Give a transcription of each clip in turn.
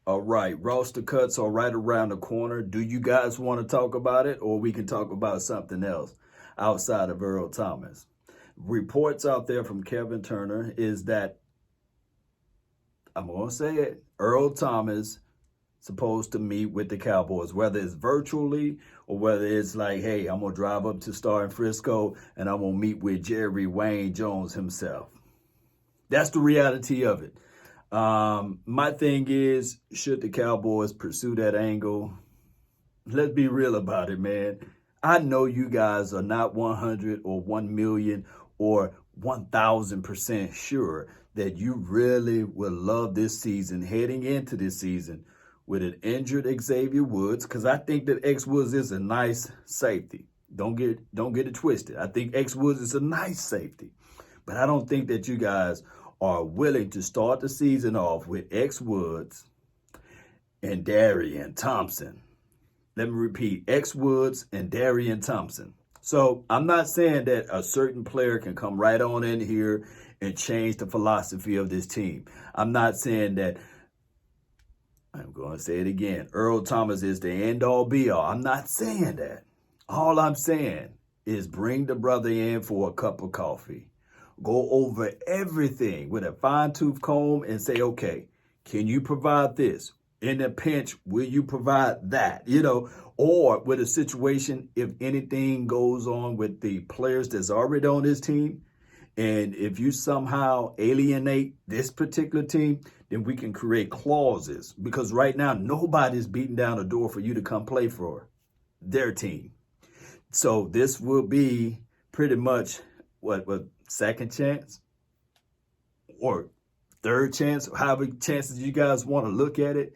All right, roster cuts are right around the corner. Do you guys want to talk about it, or we can talk about something else outside of Earl Thomas? Reports out there from Kevin Turner is that, I'm going to say it, Earl Thomas supposed to meet with the Cowboys, whether it's virtually or whether it's like, hey, I'm going to drive up to Star in Frisco and I'm going to meet with Jerry Wayne Jones himself. That's the reality of it. My thing is, should the Cowboys pursue that angle? Let's be real about it, man. I know you guys are not 100 or 1 million or 1,000% sure that you really will love this season, heading into this season with an injured Xavier Woods, because I think that X Woods is a nice safety. Don't get it twisted. I think X Woods is a nice safety, but I don't think that you guys are willing to start the season off with X Woods and Darian Thompson. Let me repeat, X Woods and Darian Thompson. So I'm not saying that a certain player can come right on in here and change the philosophy of this team. I'm not saying that, I'm going to say it again, Earl Thomas is the end-all be-all. I'm not saying that. All I'm saying is bring the brother in for a cup of coffee. Go over everything with a fine-tooth comb and say, okay, can you provide this? In a pinch, will you provide that? Or with a situation, if anything goes on with the players that's already on this team, and if you somehow alienate this particular team, then we can create clauses. Because right now, nobody's beating down a door for you to come play for their team. So this will be pretty much what second chance or third chance, however chances you guys want to look at it.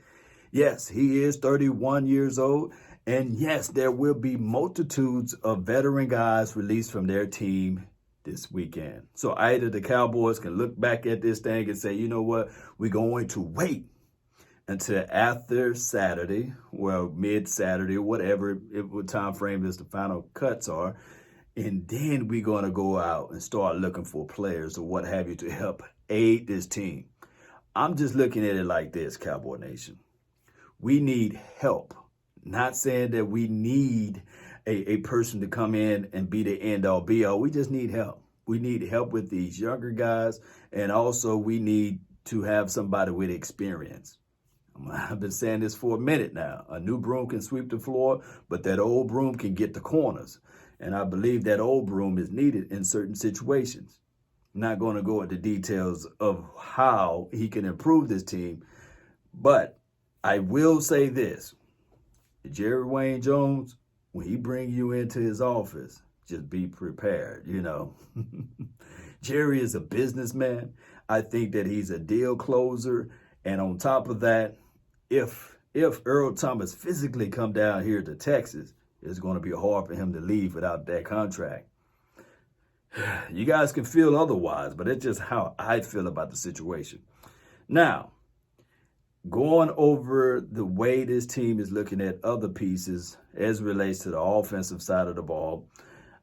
Yes, he is 31 years old. And yes, there will be multitudes of veteran guys released from their team this weekend. So either the Cowboys can look back at this thing and say, you know what, we're going to wait until after Saturday, well, mid-Saturday, whatever time frame is the final cuts are, and then we're going to go out and start looking for players or what have you to help aid this team. I'm just looking at it like this, Cowboy Nation. We need help. Not saying that we need a person to come in and be the end-all be-all. We just need help. We need help with these younger guys, and also we need to have somebody with experience. I've been saying this for a minute now. A new broom can sweep the floor, but that old broom can get the corners. And I believe that old broom is needed in certain situations. I'm not going to go into details of how he can improve this team, but I will say this. Jerry Wayne Jones, when he bring you into his office, just be prepared, Jerry is a businessman. I think that he's a deal closer. And on top of that, if Earl Thomas physically come down here to Texas, it's going to be hard for him to leave without that contract. You guys can feel otherwise, but it's just how I feel about the situation. Now, going over the way this team is looking at other pieces as it relates to the offensive side of the ball,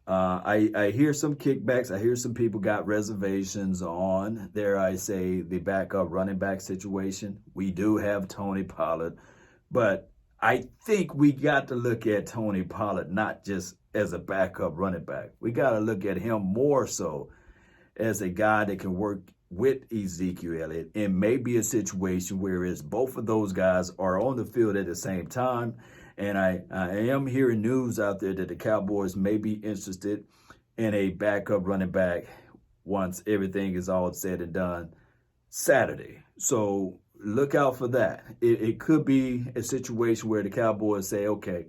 I hear some kickbacks. I hear some people got reservations on, dare I say, the backup running back situation. We do have Tony Pollard, but I think we got to look at Tony Pollard not just as a backup running back. We got to look at him more so as a guy that can work with Ezekiel Elliott, and maybe a situation where it's both of those guys are on the field at the same time. And I am hearing news out there that the Cowboys may be interested in a backup running back once everything is all said and done Saturday. So look out for that. It could be a situation where the Cowboys say, okay,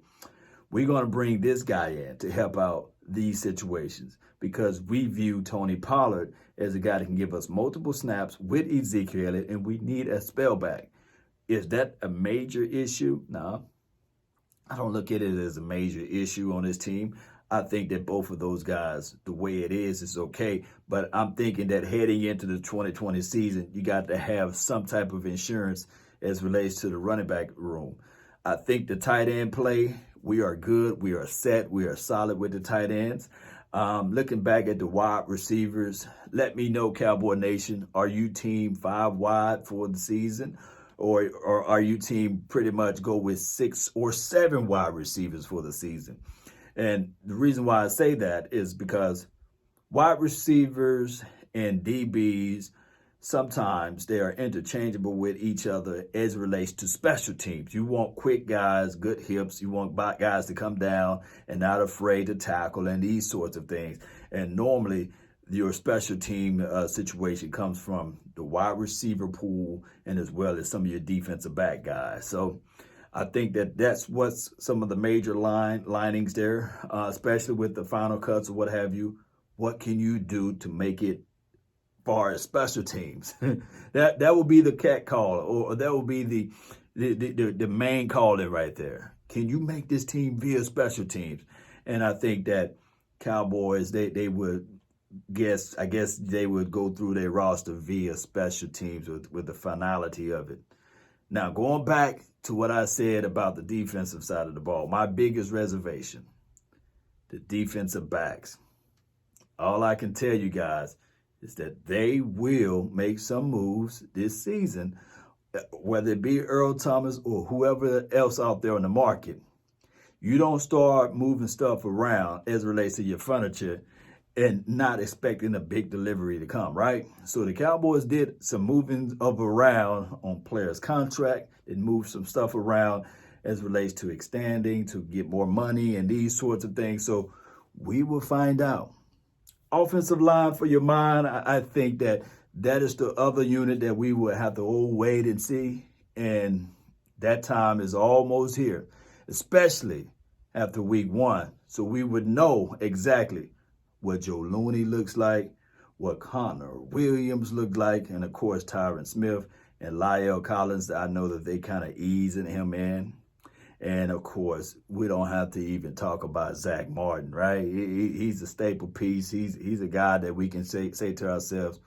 we're going to bring this guy in to help out these situations because we view Tony Pollard as a guy that can give us multiple snaps with Ezekiel Elliott, and we need a spellback. Is that a major issue? No, I don't look at it as a major issue on this team. I think that both of those guys, the way it is okay. But I'm thinking that heading into the 2020 season, you got to have some type of insurance as relates to the running back room. I think the tight end play, we are good. We are set. We are solid with the tight ends. Looking back at the wide receivers, let me know, Cowboy Nation, are you team 5 wide for the season? or are you team pretty much go with 6 or 7 wide receivers for the season? And the reason why I say that is because wide receivers and DBs, sometimes they are interchangeable with each other as it relates to special teams. You want quick guys, good hips. You want guys to come down and not afraid to tackle and these sorts of things. And normally your special team situation comes from the wide receiver pool and as well as some of your defensive back guys. So I think that's what's some of the major linings there, especially with the final cuts or what have you. What can you do to make it far as special teams? that will be the cat call, or that will be the main calling right there. Can you make this team via special teams? And I think that Cowboys, they would I guess they would go through their roster via special teams with the finality of it. Now, going back to what I said about the defensive side of the ball, my biggest reservation, the defensive backs. All I can tell you guys is that they will make some moves this season, whether it be Earl Thomas or whoever else out there on the market. You don't start moving stuff around as it relates to your furniture and not expecting a big delivery to come, right? So the Cowboys did some moving of around on players' contract. They moved some stuff around as it relates to extending to get more money and these sorts of things. So we will find out. Offensive line for your mind, I think that is the other unit that we will have to wait and see. And that time is almost here, especially after week 1. So we would know exactly what Joe Looney looks like, what Connor Williams looked like, and of course Tyron Smith and Lyle Collins. I know that they kind of easing him in. And of course, we don't have to even talk about Zach Martin, right? He's a staple piece. He's a guy that we can say to ourselves,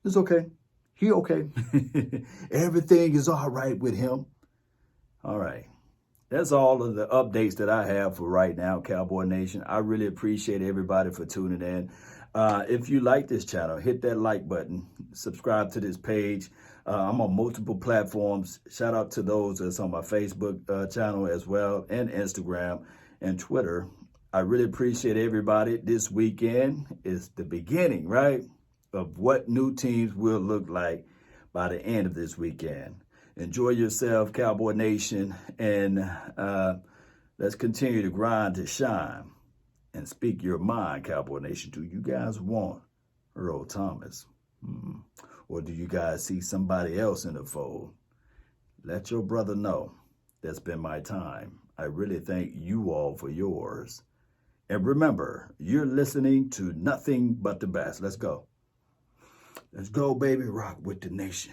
it's okay. He okay. Everything is all right with him. All right. That's all of the updates that I have for right now, Cowboy Nation. I really appreciate everybody for tuning in. If you like this channel, hit that like button, subscribe to this page. I'm on multiple platforms. Shout out to those that's on my Facebook channel as well, and Instagram and Twitter. I really appreciate everybody. This weekend is the beginning, right, of what new teams will look like by the end of this weekend. Enjoy yourself, Cowboy Nation, and let's continue to grind to shine and speak your mind, Cowboy Nation. Do you guys want Earl Thomas? Or do you guys see somebody else in the fold? Let your brother know. That's been my time. I really thank you all for yours. And remember, you're listening to nothing but the best. Let's go. Let's go, baby. Rock with the nation.